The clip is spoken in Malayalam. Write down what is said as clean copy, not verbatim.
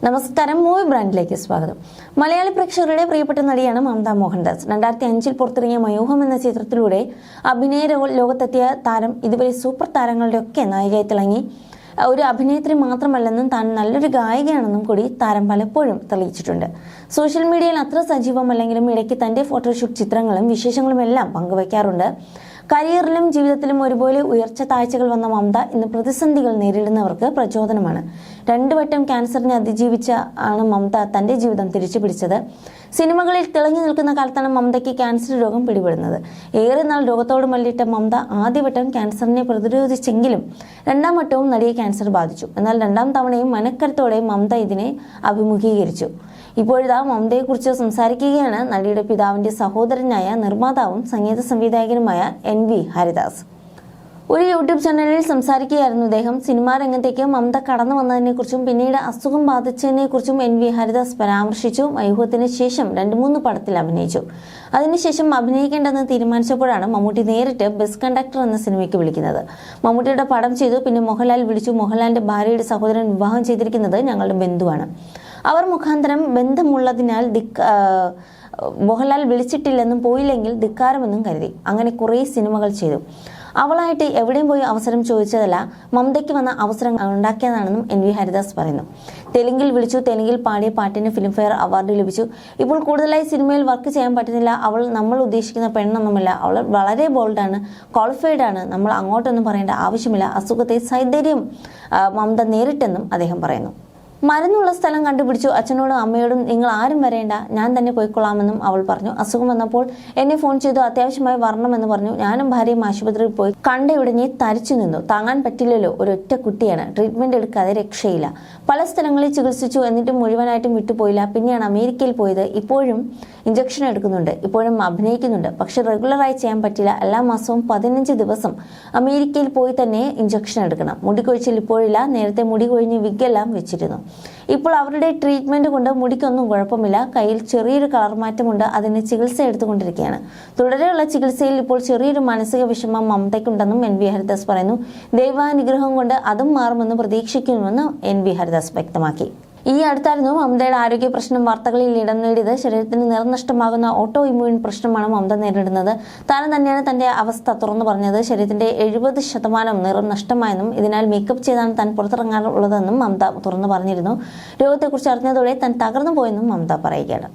നമസ്കാരം, മൂവി ബ്രാൻഡിലേക്ക് സ്വാഗതം. മലയാളി പ്രേക്ഷകരുടെ പ്രിയപ്പെട്ട നടിയാണ് മമത മോഹൻദാസ്. 2005 പുറത്തിറങ്ങിയ മയൂഹം എന്ന ചിത്രത്തിലൂടെ അഭിനയ ലോകത്തെത്തിയ താരം ഇതുവരെ സൂപ്പർ താരങ്ങളുടെയൊക്കെ നായികയായി തിളങ്ങി. ഒരു അഭിനേത്രി മാത്രമല്ലെന്നും താൻ നല്ലൊരു ഗായികയാണെന്നും കൂടി താരം പലപ്പോഴും തെളിയിച്ചിട്ടുണ്ട്. സോഷ്യൽ മീഡിയയിൽ അത്ര സജീവമല്ലെങ്കിലും ഇടയ്ക്ക് തന്റെ ഫോട്ടോഷൂട്ട് ചിത്രങ്ങളും വിശേഷങ്ങളും എല്ലാം പങ്കുവയ്ക്കാറുണ്ട്. കരിയറിലും ജീവിതത്തിലും ഒരുപോലെ ഉയർച്ച താഴ്ചകൾ വന്ന മമത ഇന്ന് പ്രതിസന്ധികൾ നേരിടുന്നവർക്ക് പ്രചോദനമാണ്. 2 വട്ടം ക്യാൻസറിനെ അതിജീവിച്ച ആണ് മമത തന്റെ ജീവിതം തിരിച്ചുപിടിച്ചത്. സിനിമകളിൽ തിളങ്ങി നിൽക്കുന്ന കാലത്താണ് മമതയ്ക്ക് ക്യാൻസർ രോഗം പിടിപെടുന്നത്. ഏറെ നാൾ രോഗത്തോട് മല്ലിട്ട മമത ആദ്യവട്ടം ക്യാൻസറിനെ പ്രതിരോധിച്ചെങ്കിലും 2ാം വട്ടവും നടിയെ ക്യാൻസർ ബാധിച്ചു. എന്നാൽ 2ാം തവണയും മനക്കരുത്തോടെ മമത ഇതിനെ അഭിമുഖീകരിച്ചു. ഇപ്പോഴിതാ മമതയെക്കുറിച്ച് സംസാരിക്കുകയാണ് നടിയുടെ പിതാവിന്റെ സഹോദരനായ നിർമ്മാതാവും സംഗീത സംവിധായകനുമായ NV ഹരിദാസ്. ഒരു യൂട്യൂബ് ചാനലിൽ സംസാരിക്കുകയായിരുന്നു അദ്ദേഹം. സിനിമാ രംഗത്തേക്ക് മമത കടന്നു വന്നതിനെക്കുറിച്ചും പിന്നീട് അസുഖം ബാധിച്ചതിനെക്കുറിച്ചും NV ഹരിദാസ് പരാമർശിച്ചു. മയൂഹത്തിന് ശേഷം 2-3 പടത്തിൽ അഭിനയിച്ചു. അതിനുശേഷം അഭിനയിക്കേണ്ടെന്ന് തീരുമാനിച്ചപ്പോഴാണ് മമ്മൂട്ടി നേരിട്ട് ബസ് കണ്ടക്ടർ എന്ന സിനിമയ്ക്ക് വിളിക്കുന്നത്. മമ്മൂട്ടിയുടെ പടം ചെയ്തു. പിന്നെ മോഹൻലാൽ വിളിച്ചു. മോഹൻലാലിന്റെ ഭാര്യയുടെ സഹോദരൻ വിവാഹം ചെയ്തിരിക്കുന്നത് ഞങ്ങളുടെ ബന്ധുവാണ്. അവർ മുഖാന്തരം ബന്ധമുള്ളതിനാൽ മോഹൻലാൽ വിളിച്ചിട്ടില്ലെന്നും പോയില്ലെങ്കിൽ ധിക്കാരമെന്നും കരുതി. അങ്ങനെ കുറേ സിനിമകൾ ചെയ്തു. അവളായിട്ട് എവിടെയും പോയി അവസരം ചോദിച്ചതല്ല, മമതയ്ക്ക് വന്ന അവസരം ഉണ്ടാക്കിയതാണെന്നും NV ഹരിദാസ് പറയുന്നു. തെലുങ്കിൽ വിളിച്ചു. തെലുങ്കിൽ പാടിയ പാട്ടിന് ഫിലിംഫെയർ അവാർഡ് ലഭിച്ചു. ഇപ്പോൾ കൂടുതലായി സിനിമയിൽ വർക്ക് ചെയ്യാൻ പറ്റുന്നില്ല. അവൾ നമ്മൾ ഉദ്ദേശിക്കുന്ന പെണ്ണൊന്നുമില്ല. അവൾ വളരെ ബോൾഡാണ്, ക്വാളിഫൈഡ് ആണ്. നമ്മൾ അങ്ങോട്ടൊന്നും പറയേണ്ട ആവശ്യമില്ല. അസുഖത്തെ സൈന്ദര്യം മമത നേരിട്ടെന്നും അദ്ദേഹം പറയുന്നു. മരുന്നുള്ള സ്ഥലം കണ്ടുപിടിച്ചു. അച്ഛനോടും അമ്മയോടും നിങ്ങൾ ആരും വരേണ്ട, ഞാൻ തന്നെ പോയിക്കൊള്ളാമെന്നും അവൾ പറഞ്ഞു. അസുഖം വന്നപ്പോൾ എന്നെ ഫോൺ ചെയ്തു. അത്യാവശ്യമായി വരണമെന്ന് പറഞ്ഞു. ഞാനും ഭാര്യയും ആശുപത്രിയിൽ പോയി കണ്ടയുടനെ തരിച്ചു നിന്നു. താങ്ങാൻ പറ്റില്ലല്ലോ, ഒരൊറ്റ കുട്ടിയാണ്. ട്രീറ്റ്മെന്റ് എടുക്കാതെ രക്ഷയില്ല. പല സ്ഥലങ്ങളിൽ ചികിത്സിച്ചു. എന്നിട്ടും മുഴുവനായിട്ടും വിട്ടുപോയില്ല. പിന്നെയാണ് അമേരിക്കയിൽ പോയത്. ഇപ്പോഴും ഇഞ്ചക്ഷൻ എടുക്കുന്നുണ്ട്. ഇപ്പോഴും അഭിനയിക്കുന്നുണ്ട്. പക്ഷെ റെഗുലറായി ചെയ്യാൻ പറ്റില്ല. എല്ലാ മാസവും 15 ദിവസം അമേരിക്കയിൽ പോയി തന്നെ ഇഞ്ചക്ഷൻ എടുക്കണം. മുടി കൊഴിച്ചിൽ ഇപ്പോഴില്ല. നേരത്തെ മുടി കൊഴിഞ്ഞ് വിഗെല്ലാം വെച്ചിരുന്നു. ഇപ്പോൾ അവരുടെ ട്രീറ്റ്മെന്റ് കൊണ്ട് മുടിക്കൊന്നും കുഴപ്പമില്ല. കയ്യിൽ ചെറിയൊരു കളർ മാറ്റമുണ്ട്. അതിന് ചികിത്സ എടുത്തുകൊണ്ടിരിക്കുകയാണ്. തുടരെയുള്ള ചികിത്സയിൽ ഇപ്പോൾ ചെറിയൊരു മാനസിക വിഷമം മമതയ്ക്കുണ്ടെന്നും NV ഹരിദാസ് പറയുന്നു. ദൈവാനുഗ്രഹം കൊണ്ട് അതും മാറുമെന്ന് പ്രതീക്ഷിക്കുന്നുവെന്ന് NV ഹരിദാസ് വ്യക്തമാക്കി. ഈ അടുത്തായിരുന്നു മമതയുടെ ആരോഗ്യ പ്രശ്നം വാർത്തകളിൽ ഇടം നേടിയത്. ശരീരത്തിന് നിറനഷ്ടമാകുന്ന ഓട്ടോ ഇമ്മ്യൂൺ പ്രശ്നമാണ് മമത നേരിടുന്നത്. താൻ തന്നെയാണ് തന്റെ അവസ്ഥ തുറന്നു പറഞ്ഞത്. ശരീരത്തിന്റെ 70% നിറം നഷ്ടമായെന്നും ഇതിനാൽ മേക്കപ്പ് ചെയ്താണ് താൻ പുറത്തിറങ്ങാറുള്ളതെന്നും മമത തുറന്നു പറഞ്ഞിരുന്നു. രോഗത്തെക്കുറിച്ച് അറിഞ്ഞതോടെ താൻ തകർന്നു പോയെന്നും മമത പറയുകയാണ്.